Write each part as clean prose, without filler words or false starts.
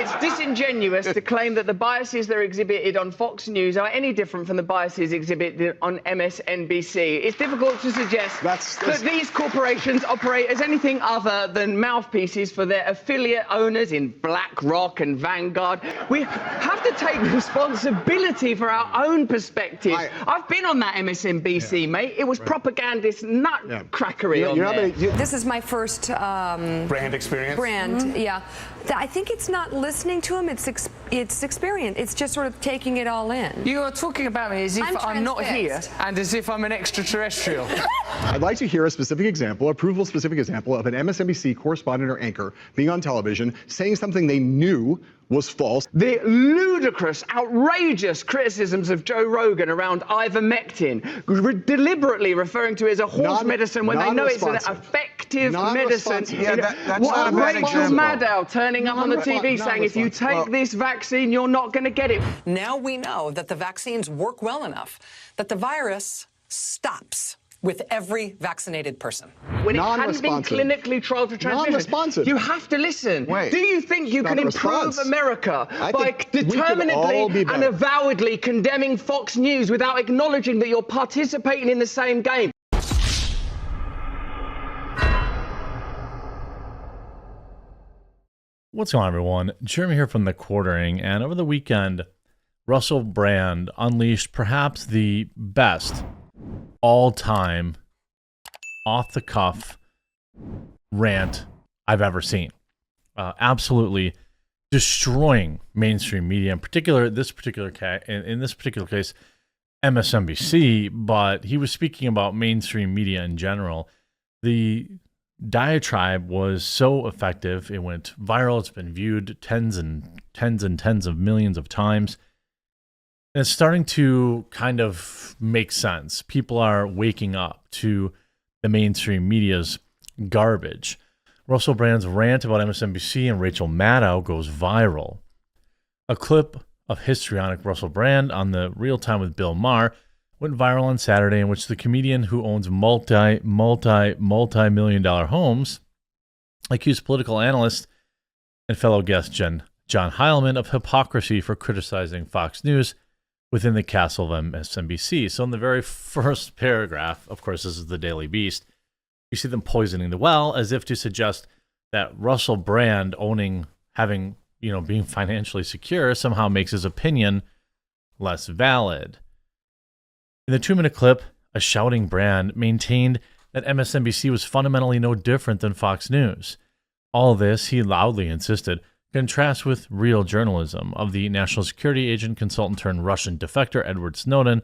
it's disingenuous to claim that the biases that are exhibited on Fox News are any different from the biases exhibited on MSNBC. It's difficult to suggest that these corporations operate as anything other than mouthpieces for their affiliate owners in BlackRock and Vanguard. We have to take responsibility for our own perspective. I've been on that MSNBC, mate. It was propagandist nutcrackery on there. This is my first brand experience. Yeah. I think it's not listening to him. It's experience. It's just sort of taking it all in. You are talking about me as if I'm not here and as if I'm an extraterrestrial. I'd like to hear a specific example, a provable specific example of an MSNBC correspondent or anchor being on television saying something they knew was false. The ludicrous, outrageous criticisms of Joe Rogan around ivermectin, deliberately referring to it as a horse medicine when they know it's an effective medicine. Yeah, that's what not a bad Rachel example. Maddow turning up on the TV saying, if you take this vaccine, you're not going to get it. Now we know that the vaccines work well enough that the virus stops with every vaccinated person. When it hadn't been clinically trialed for transmission. You have to listen. Wait. Do you think you can improve America by determinedly and avowedly condemning Fox News without acknowledging that you're participating in the same game? What's going on, everyone? Jeremy here from The Quartering, and over the weekend, Russell Brand unleashed perhaps the best all-time off-the-cuff rant I've ever seen. Absolutely destroying mainstream media, in particular, in this particular case, MSNBC, but he was speaking about mainstream media in general. The diatribe was so effective, it went viral, it's been viewed tens and tens of millions of times. And it's starting to kind of make sense. People are waking up to the mainstream media's garbage. Russell Brand's rant about MSNBC and Rachel Maddow goes viral. A clip of histrionic Russell Brand on the Real Time with Bill Maher went viral on Saturday, in which the comedian who owns multi-million-dollar homes accused political analyst and fellow guest John Heilemann of hypocrisy for criticizing Fox News within the castle of MSNBC. So in the very first paragraph, of course, this is the Daily Beast, you see them poisoning the well as if to suggest that Russell Brand being financially secure somehow makes his opinion less valid. In the 2-minute clip, a shouting Brand maintained that MSNBC was fundamentally no different than Fox News. All this, he loudly insisted, contrasts with real journalism of the national security agent, consultant turned Russian defector Edward Snowden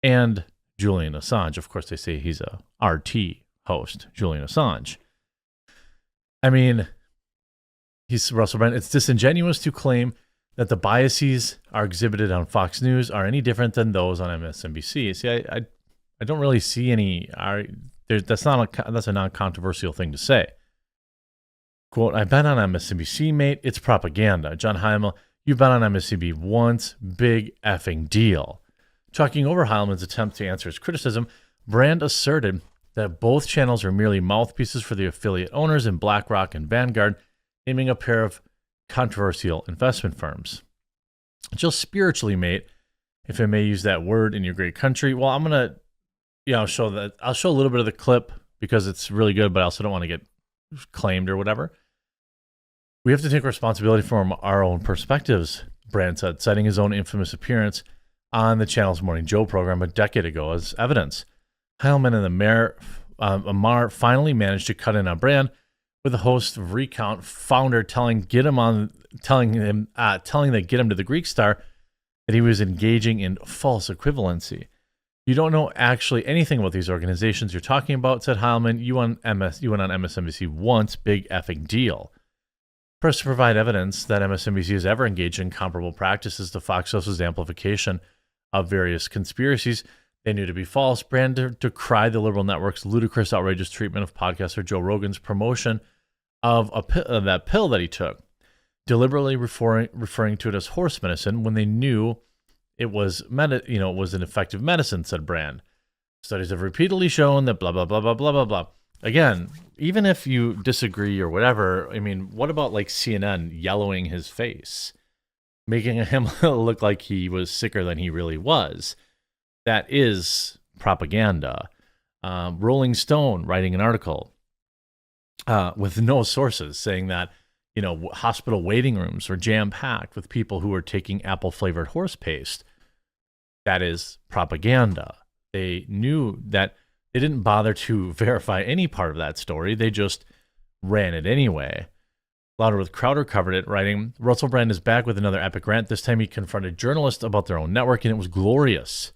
and Julian Assange. Of course, they say he's a RT host, Julian Assange. I mean, he's Russell Brand. It's disingenuous to claim that the biases are exhibited on Fox News are any different than those on MSNBC. See, I don't really see any. That's a non-controversial thing to say. Quote, I've been on MSNBC, mate. It's propaganda. John Heilemann, you've been on MSNBC once. Big effing deal. Talking over Heilemann's attempt to answer his criticism, Brand asserted that both channels are merely mouthpieces for the affiliate owners in BlackRock and Vanguard, naming a pair of controversial investment firms. Just spiritually, mate, if I may use that word in your great country. Well, I'm going to, I'll show a little bit of the clip because it's really good, but I also don't want to get claimed or whatever. We have to take responsibility from our own perspectives, Brand said, citing his own infamous appearance on the channel's Morning Joe program a decade ago as evidence. Heilemann and the Maher finally managed to cut in on Brand, with the host of Recount founder telling that get him to the Greek star that he was engaging in false equivalency. You don't know actually anything about these organizations you're talking about, said Heilemann. You went on MSNBC once, big effing deal. Pressed to provide evidence that MSNBC has ever engaged in comparable practices to Fox News's amplification of various conspiracies they knew to be false, Brand decried the liberal network's ludicrous, outrageous treatment of podcaster Joe Rogan's promotion of that pill that he took, deliberately referring to it as horse medicine when they knew it was an effective medicine, said Brand. Studies have repeatedly shown that blah, blah, blah, blah, blah, blah, blah. again, even if you disagree or whatever, I mean, what about like CNN yellowing his face, making him look like he was sicker than he really was? That is propaganda. Rolling Stone writing an article with no sources saying that, you know, hospital waiting rooms were jam-packed with people who were taking apple-flavored horse paste. That is propaganda. They knew that. They didn't bother to verify any part of that story. They just ran it anyway. Louder with Crowder covered it, writing, Russell Brand is back with another epic rant. This time he confronted journalists about their own network, and it was glorious.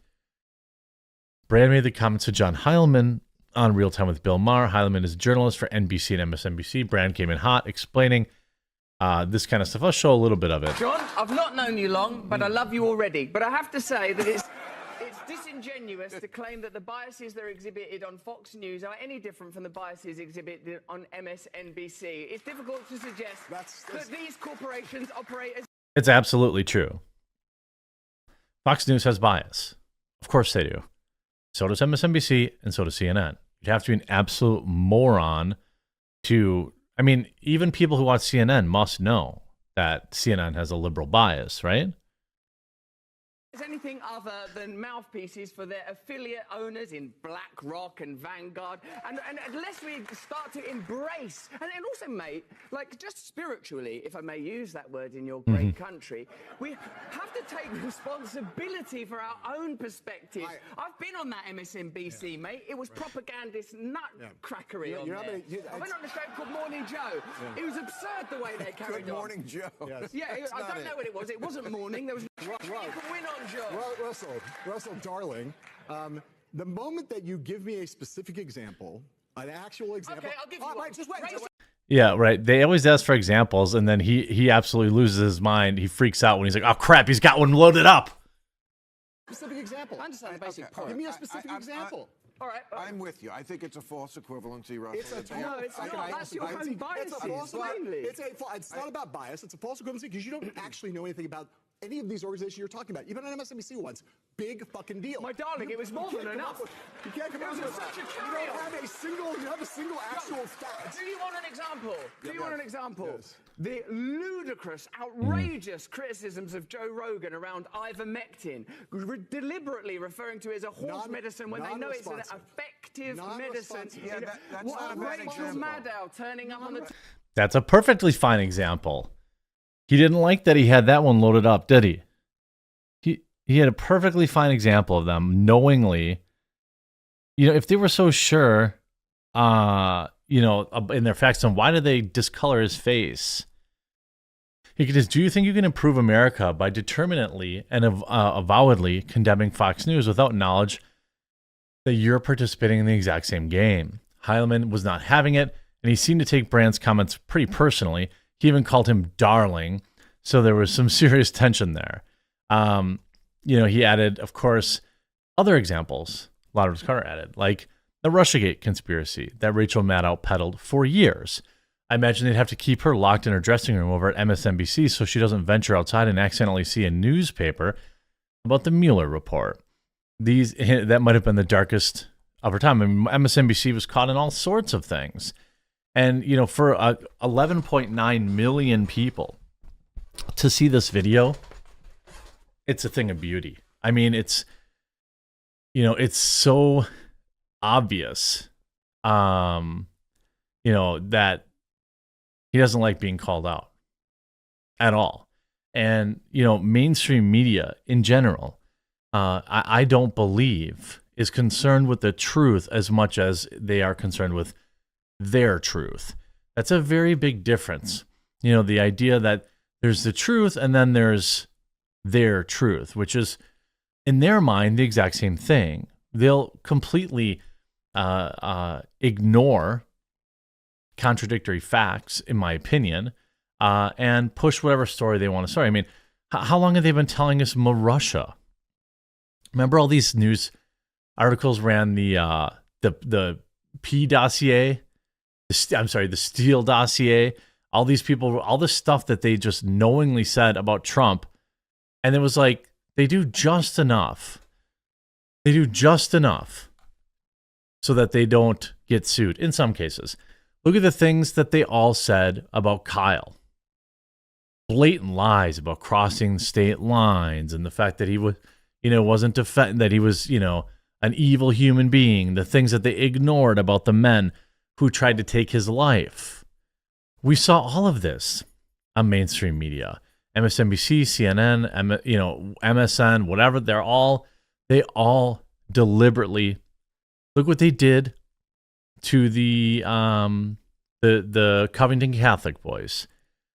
Brand made the comments to John Heilman on Real Time with Bill Maher. Heilman is a journalist for NBC and MSNBC. Brand came in hot, explaining this kind of stuff. I'll show a little bit of it. John, I've not known you long, but I love you already. But I have to say that it's disingenuous to claim that the biases that are exhibited on Fox News are any different from the biases exhibited on MSNBC. It's difficult to suggest that these corporations operate as... It's absolutely true. Fox News has bias. Of course they do. So does MSNBC, and so does CNN. You'd have to be an absolute moron to... I mean, even people who watch CNN must know that CNN has a liberal bias, right? Is anything other than mouthpieces for their affiliate owners in BlackRock and Vanguard, and unless we start to embrace, and also, mate, like just spiritually, if I may use that word in your great country, we have to take responsibility for our own perspective. I've been on that MSNBC, mate. It was propagandist nutcrackery on there. I went on a show called Morning Joe. It was absurd the way they carried on. Good Morning Joe. Yeah, I don't know what it was. It wasn't morning. There was you can win on Joe. Russell, darling, the moment that you give me a specific example, an actual example... Okay, I'll give you one. Right, just wait. Yeah, right. They always ask for examples, and then he absolutely loses his mind. He freaks out when he's like, oh, crap, he's got one loaded up. Specific example. I understand the basic point. Give me a specific example. All right. I'm with you. I think it's a false equivalency, Russell. No, it's not. That's your own bias. It's not about bias. It's a false equivalency because you don't actually know anything about any of these organizations you're talking about. You've been on MSNBC once. Big fucking deal. My darling, it was more than enough. You can't come out with such a you don't have a single actual fact. Do you want an example? Do you want an example? Yes. The ludicrous, outrageous criticisms of Joe Rogan around ivermectin, deliberately referring to it as a horse medicine when they know it's an effective medicine. Yeah, that's not a bad Rachel example. Maddow turning up on the... That's a perfectly fine example. He didn't like that he had that one loaded up, did he? He had a perfectly fine example of them knowingly. You know, if they were so sure, you know, in their facts, then why did they discolor his face? He could just, do you think you can improve America by determinately and avowedly condemning Fox News without knowledge that you're participating in the exact same game? Heilman was not having it, and he seemed to take Brand's comments pretty personally. He even called him darling, so there was some serious tension there. You know, he added, of course, other examples, Louder Carter added, like the Russiagate conspiracy that Rachel Maddow peddled for years. I imagine they'd have to keep her locked in her dressing room over at MSNBC so she doesn't venture outside and accidentally see a newspaper about the Mueller report. That might have been the darkest of her time. I mean, MSNBC was caught in all sorts of things. And, you know, for 11.9 million people to see this video, it's a thing of beauty. I mean, it's, you know, it's so obvious, you know, that he doesn't like being called out at all. And, you know, mainstream media in general, I don't believe is concerned with the truth as much as they are concerned with their truth. That's a very big difference. You know, the idea that there's the truth and then there's their truth, which is in their mind the exact same thing. They'll completely ignore contradictory facts, in my opinion, and push whatever story they want to start. I mean, how long have they been telling us Russia? Remember all these news articles ran the P dossier, the Steele dossier, all these people, all this stuff that they just knowingly said about Trump. And it was like, they do just enough. They do just enough so that they don't get sued in some cases. Look at the things that they all said about Kyle. Blatant lies about crossing state lines and the fact that he was, wasn't that he was, an evil human being. The things that they ignored about the men who tried to take his life. We saw all of this on mainstream media. MSNBC, CNN, MSN, whatever, they all deliberately, look what they did to the Covington Catholic boys.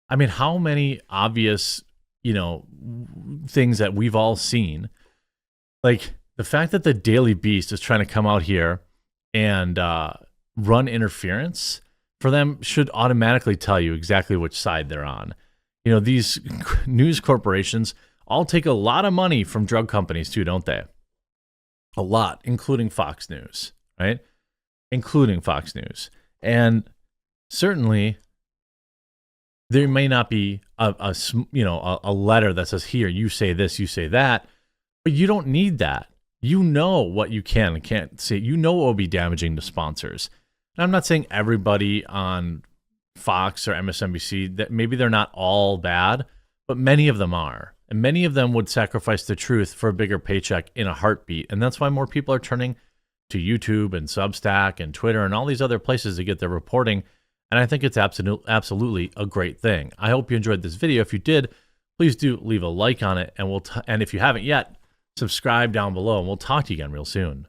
I mean, how many obvious, things that we've all seen, like the fact that the Daily Beast is trying to come out here and run interference for them should automatically tell you exactly which side they're on. These news corporations all take a lot of money from drug companies too, don't they? A lot, including Fox News, right? Including Fox News. And certainly there may not be a letter that says, here, you say this, you say that, but you don't need that. You know what you can and can't say. You know what will be damaging to sponsors. And I'm not saying everybody on Fox or MSNBC, that maybe they're not all bad, but many of them are. And many of them would sacrifice the truth for a bigger paycheck in a heartbeat. And that's why more people are turning to YouTube and Substack and Twitter and all these other places to get their reporting. And I think it's absolutely a great thing. I hope you enjoyed this video. If you did, please do leave a like on it. And and if you haven't yet, subscribe down below. And we'll talk to you again real soon.